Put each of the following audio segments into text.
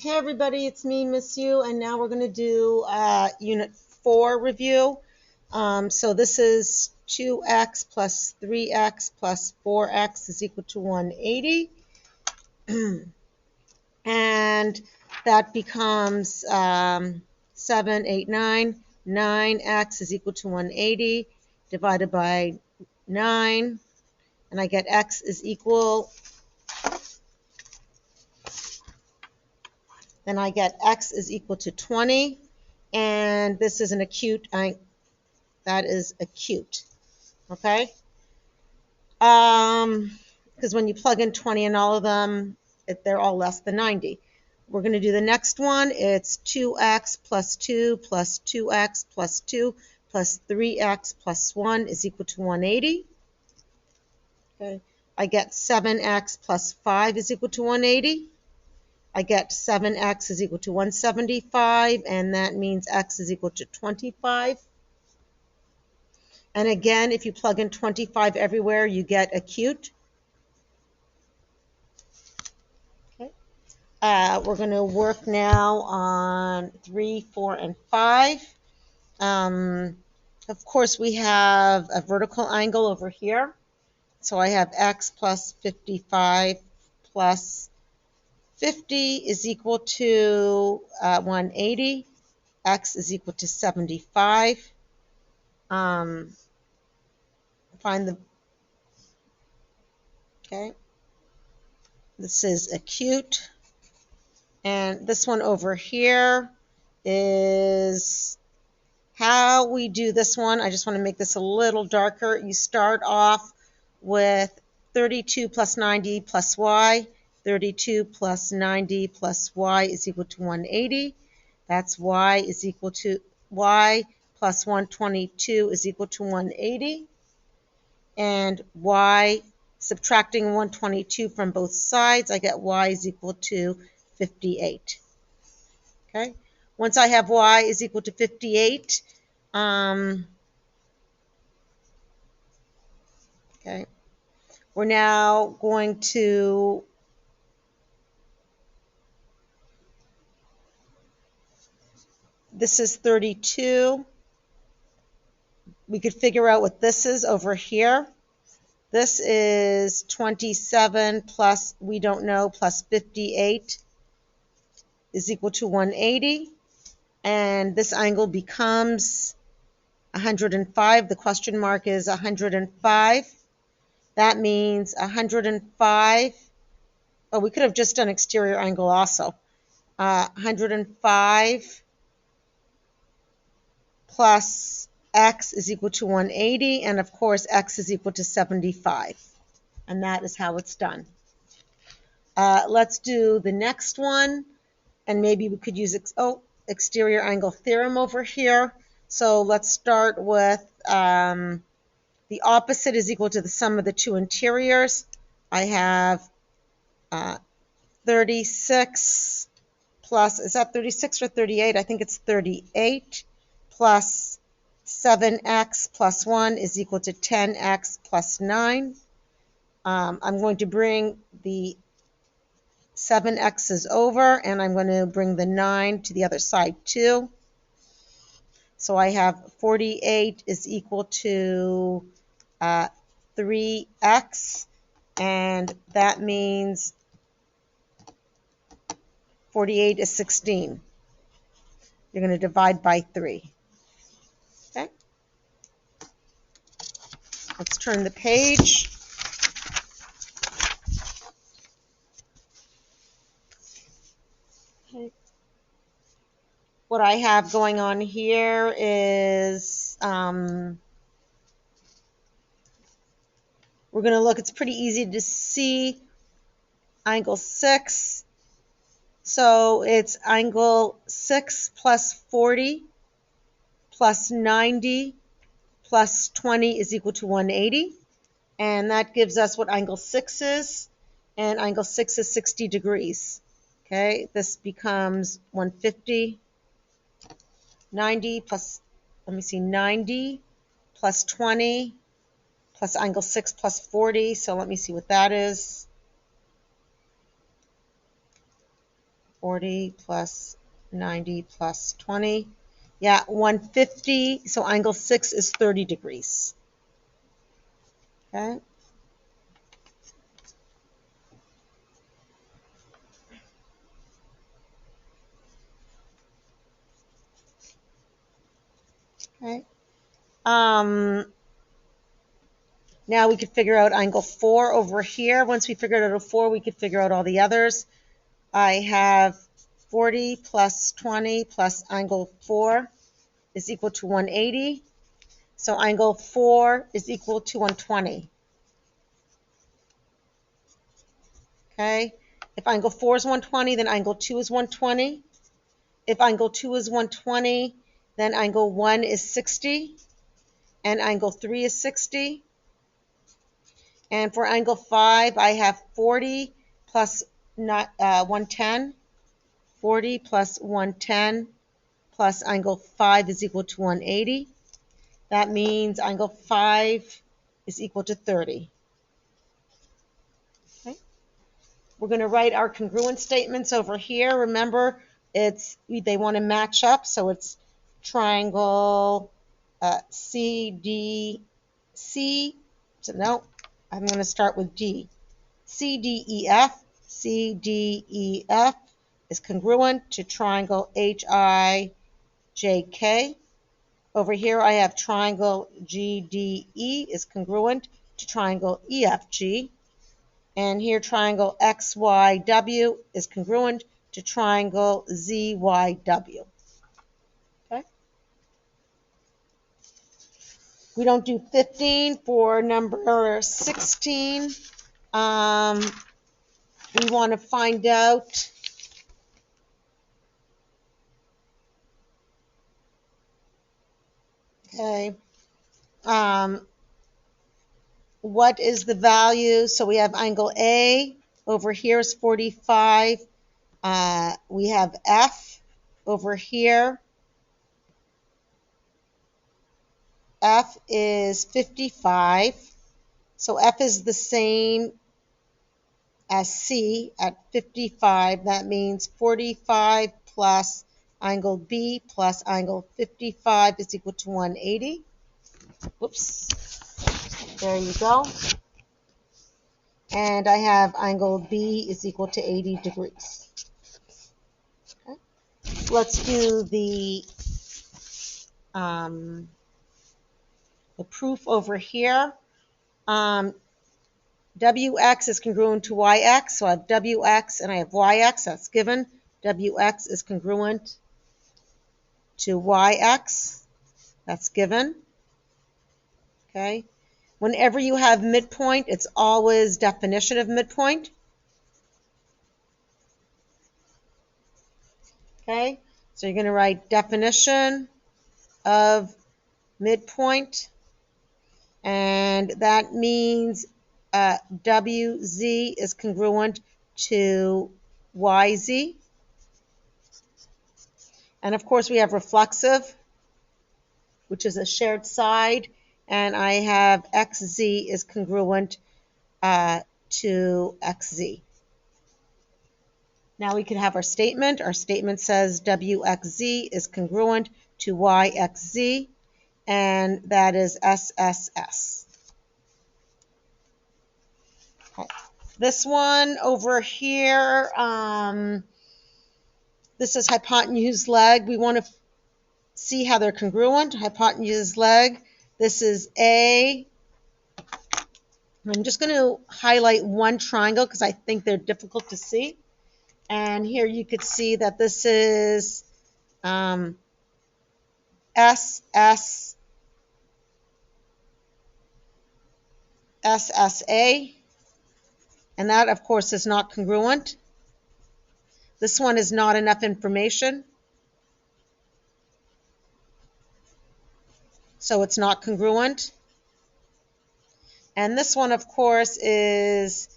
Hey everybody, it's me, Miss You, and now we're going to do Unit 4 review. So this is 2x plus 3x plus 4x is equal to 180. And that becomes 7, 8, 9. 9x is equal to 180 divided by 9. And I get x is equal, then I get x is equal to 20. And this is an acute, that is acute, okay? Because when you plug in 20 in all of them, they're all less than 90. We're going to do the next one. It's 2x plus 2 plus 2x plus 2 plus 3x plus 1 is equal to 180. Okay. I get 7x plus 5 is equal to 180. I get 7x is equal to 175, and that means x is equal to 25. And again, if you plug in 25 everywhere, you get acute. Okay. We're going to work now on 3, 4, and 5. Of course, we have a vertical angle over here. So I have x plus 55 plus 50 is equal to 180. X is equal to 75. Find the, okay, this is acute. And this one over here is how we do this one. I just want to make this a little darker. You start off with 32 plus 90 plus y. 32 plus 90 plus y is equal to 180. That's y is equal to y plus 122 is equal to 180. And y, subtracting 122 from both sides, I get y is equal to 58. Okay. Once I have y is equal to 58, okay, we're now going to this is 32. We could figure out what this is over here. This is 27 plus, we don't know, plus 58 is equal to 180. And this angle becomes 105. The question mark is 105. That means 105. Oh, we could have just done exterior angle also. 105 plus x is equal to 180, and of course x is equal to 75. And that is how it's done. Let's do the next one, and maybe we could use exterior angle theorem over here. So let's start with the opposite is equal to the sum of the two interiors. I have 36 plus, is that 36 or 38? I think it's 38 plus 7x plus 1 is equal to 10x plus 9. I'm going to bring the 7x's over, and I'm going to bring the 9 to the other side too. So I have 48 is equal to 3x, and that means 48 is 16. You're going to divide by 3. Okay. Let's turn the page. Okay. What I have going on here is we're going to look, it's pretty easy to see angle 6. So it's angle 6 plus 40 plus 90 plus 20 is equal to 180. And that gives us what angle 6 is. And angle 6 is 60 degrees. Okay, this becomes 150. 90 plus, let me see, 90 plus 20 plus angle 6 plus 40. So let me see what that is. 40 plus 90 plus 20. Yeah, 150. So angle 6 is 30 degrees. Okay. Okay. Now we could figure out angle 4 over here. Once we figured out a 4, we could figure out all the others. I have 40 plus 20 plus angle 4 is equal to 180. So angle 4 is equal to 120. Okay. If angle 4 is 120, then angle 2 is 120. If angle 2 is 120, then angle 1 is 60. And angle 3 is 60. And for angle 5, I have 40 plus 110. 40 plus 110 plus angle 5 is equal to 180. That means angle 5 is equal to 30. Okay. We're going to write our congruent statements over here. Remember, they want to match up, so it's triangle CDC. So no, I'm going to start with D. CDEF. CDEF is congruent to triangle HIJK. Over here I have triangle GDE is congruent to triangle EFG. And here triangle XYW is congruent to triangle ZYW. Okay. We don't do 15 for number 16. We want to find out what is the value. So we have angle A over here is 45. We have F over here. F is 55. So F is the same as C at 55. That means 45 plus angle B plus angle 55 is equal to 180. Whoops. There you go. And I have angle B is equal to 80 degrees. Okay. Let's do the proof over here. WX is congruent to YX, so I have WX and I have YX, that's given. WX is congruent to YX, that's given. Okay. Whenever you have midpoint, it's always definition of midpoint. Okay, so you're going to write definition of midpoint, and that means WZ is congruent to YZ. And of course we have reflexive, which is a shared side, and I have XZ is congruent to XZ. Now we could have our statement. Our statement says WXZ is congruent to YXZ, and that is SSS. Okay. This one over here, this is hypotenuse leg. We want to see how they're congruent. Hypotenuse leg. This is A. I'm just going to highlight one triangle because I think they're difficult to see. And here you could see that this is SSA. And that, of course, is not congruent. This one is not enough information. So it's not congruent. And this one, of course, is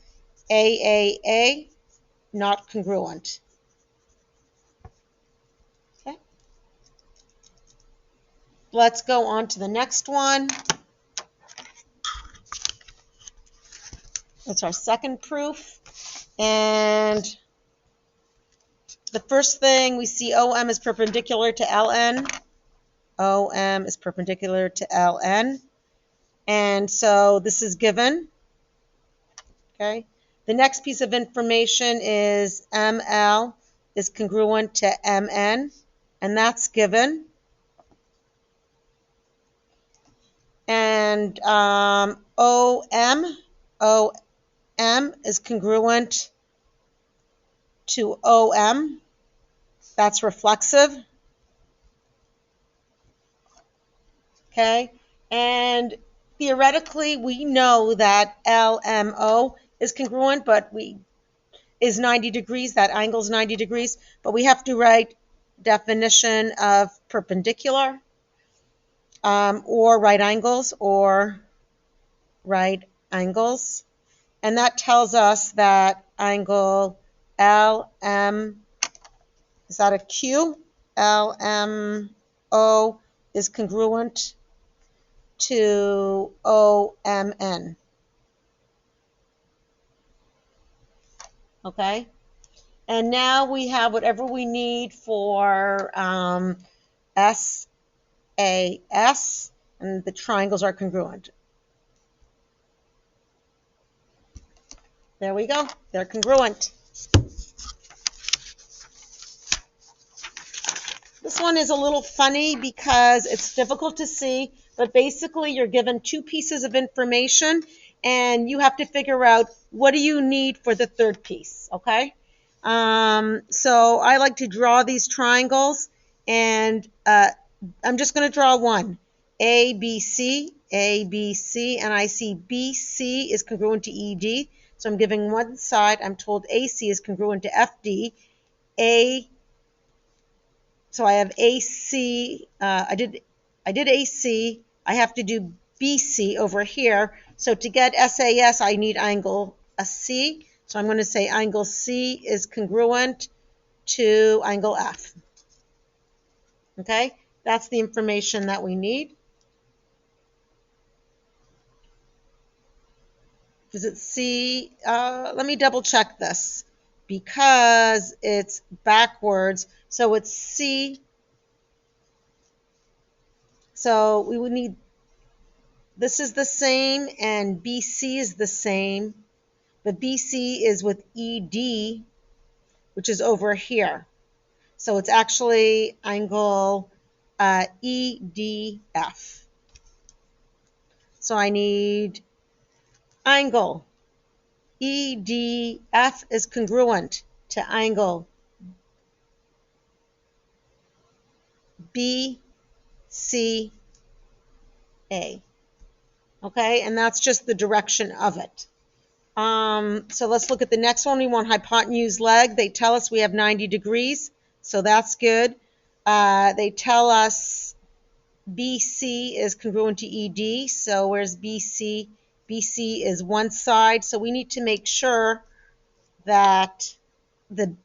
AAA, not congruent. Okay. Let's go on to the next one. That's our second proof. And the first thing we see, OM is perpendicular to LN. OM is perpendicular to LN. And so this is given. Okay. The next piece of information is ML is congruent to MN, and that's given. And OM is congruent to OM. That's reflexive. Okay. And theoretically, we know that LMO is congruent, but is 90 degrees. That angle is 90 degrees. But we have to write definition of perpendicular, or right angles, And that tells us that angle LM, is that a Q? LMO is congruent to OMN. Okay? And now we have whatever we need for SAS, and the triangles are congruent. There we go. They're congruent. This one is a little funny because it's difficult to see, but basically you're given two pieces of information and you have to figure out what do you need for the third piece, okay? So I like to draw these triangles, and I'm just going to draw one. ABC, and I see BC is congruent to ED. So I'm giving one side. I'm told AC is congruent to FD. So I have AC. I did AC. I have to do BC over here. So to get SAS, I need angle C. So I'm going to say angle C is congruent to angle F. Okay, that's the information that we need. Does it C? Let me double check this because it's backwards. So it's C. So we would need, this is the same and BC is the same, but BC is with ED, which is over here. So it's actually angle EDF. So I need angle EDF is congruent to angle BCA. Okay, and that's just the direction of it. So let's look at the next one. We want hypotenuse leg. They tell us we have 90 degrees, so that's good. They tell us BC is congruent to ED, so where's BC? BC is one side, so we need to make sure that the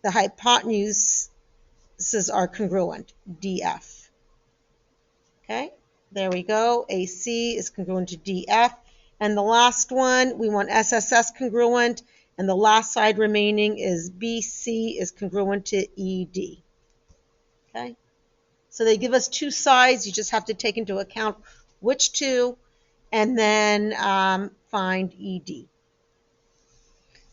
hypotenuses are congruent, DF. Okay, there we go. AC is congruent to DF. And the last one, we want SSS congruent, and the last side remaining is BC is congruent to ED. Okay, so they give us two sides. You just have to take into account which two, and then find ED.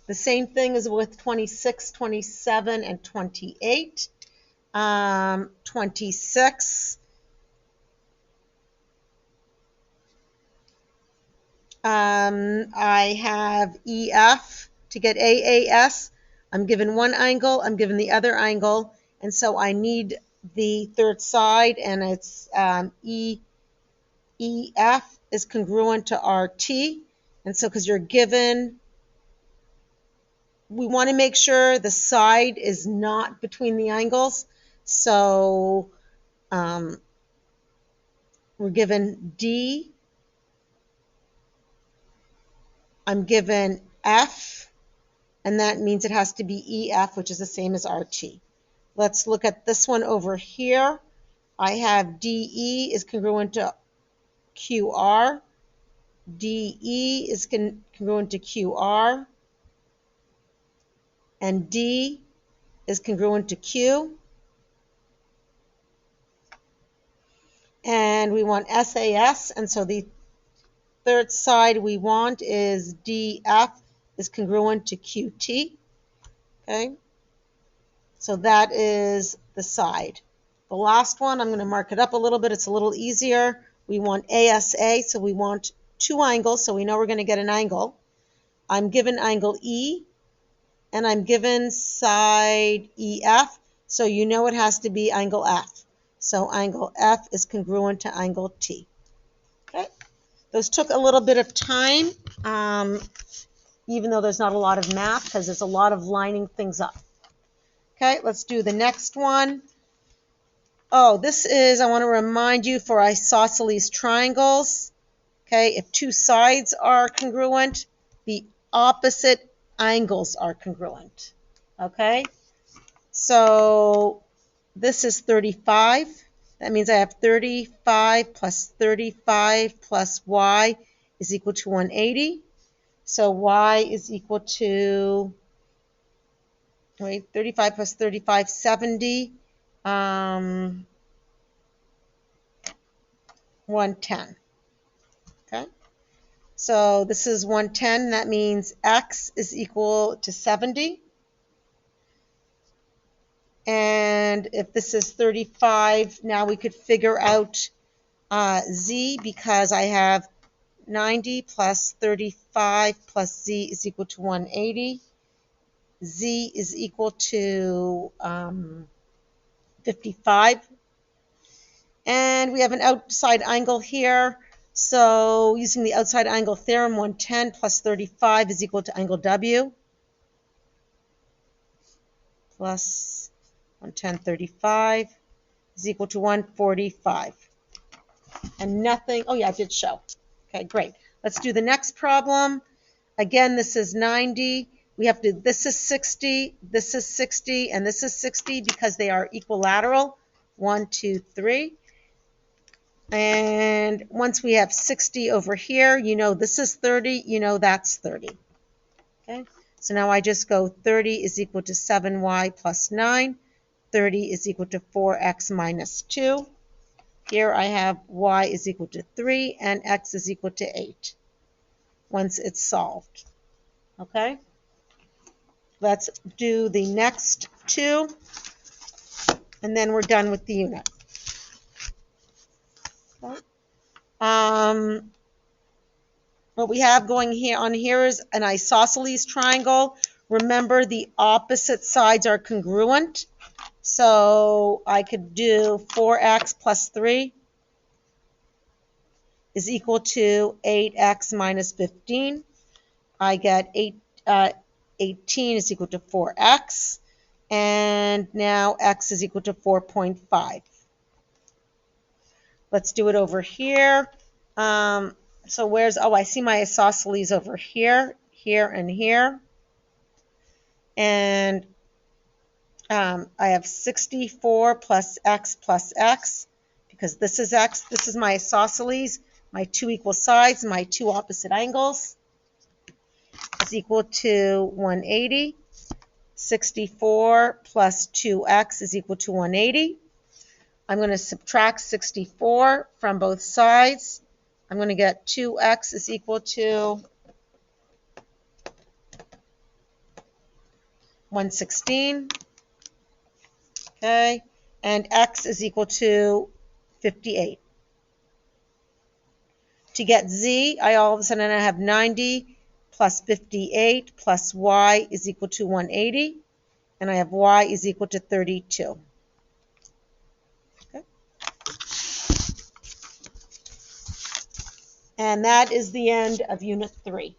The same thing is with 26, 27, and 28. 26. I have EF. To get AAS, I'm given one angle, I'm given the other angle, and so I need the third side, and it's EF is congruent to RT. And so because you're given, we want to make sure the side is not between the angles. So we're given D. I'm given F, and that means it has to be EF, which is the same as RT. Let's look at this one over here. I have DE is congruent to QR. DE is congruent to QR. And D is congruent to Q. And we want SAS, and so the third side we want is DF is congruent to QT. Okay, so that is the side. The last one, I'm going to mark it up a little bit. It's a little easier. We want ASA, so we want two angles, so we know we're going to get an angle. I'm given angle E, and I'm given side EF, so you know it has to be angle F. So angle F is congruent to angle T. Okay. Those took a little bit of time, even though there's not a lot of math, because there's a lot of lining things up. Okay, let's do the next one. Oh, this is, I want to remind you, for isosceles triangles. Okay, if two sides are congruent, the opposite angles are congruent. Okay, so this is 35. That means I have 35 plus 35 plus y is equal to 180. So y is equal to, wait, 35 plus 35, 70. 110. Okay, so this is 110. That means x is equal to 70. And if this is 35, now we could figure out z, because I have 90 plus 35 plus z is equal to 180. Z is equal to 55. And we have an outside angle here. So using the outside angle theorem, 110 plus 35 is equal to angle W. Plus 110, 35 is equal to 145. And nothing, oh yeah, I did show. Okay, great. Let's do the next problem. Again, this is 90. We have to, this is 60, this is 60, and this is 60 because they are equilateral. 1, 2, 3. And once we have 60 over here, you know this is 30, you know that's 30. Okay, so now I just go 30 is equal to 7y plus 9. 30 is equal to 4x minus 2. Here I have y is equal to 3 and x is equal to 8 once it's solved. Okay, let's do the next two, and then we're done with the unit. Okay. What we have going here on here is an isosceles triangle. Remember, the opposite sides are congruent. So I could do 4x plus 3 is equal to 8x minus 15. I get 18 is equal to 4x. And now x is equal to 4.5. Let's do it over here. So where's, oh, I see my isosceles over here, here, and here. And I have 64 plus x, because this is x. This is my isosceles, my two equal sides, my two opposite angles, is equal to 180. 64 plus 2x is equal to 180. I'm going to subtract 64 from both sides. I'm going to get 2x is equal to 116. Okay, and x is equal to 58. To get z, I all of a sudden I have 90 plus 58 plus y is equal to 180, and I have y is equal to 32. Okay. And that is the end of Unit 3.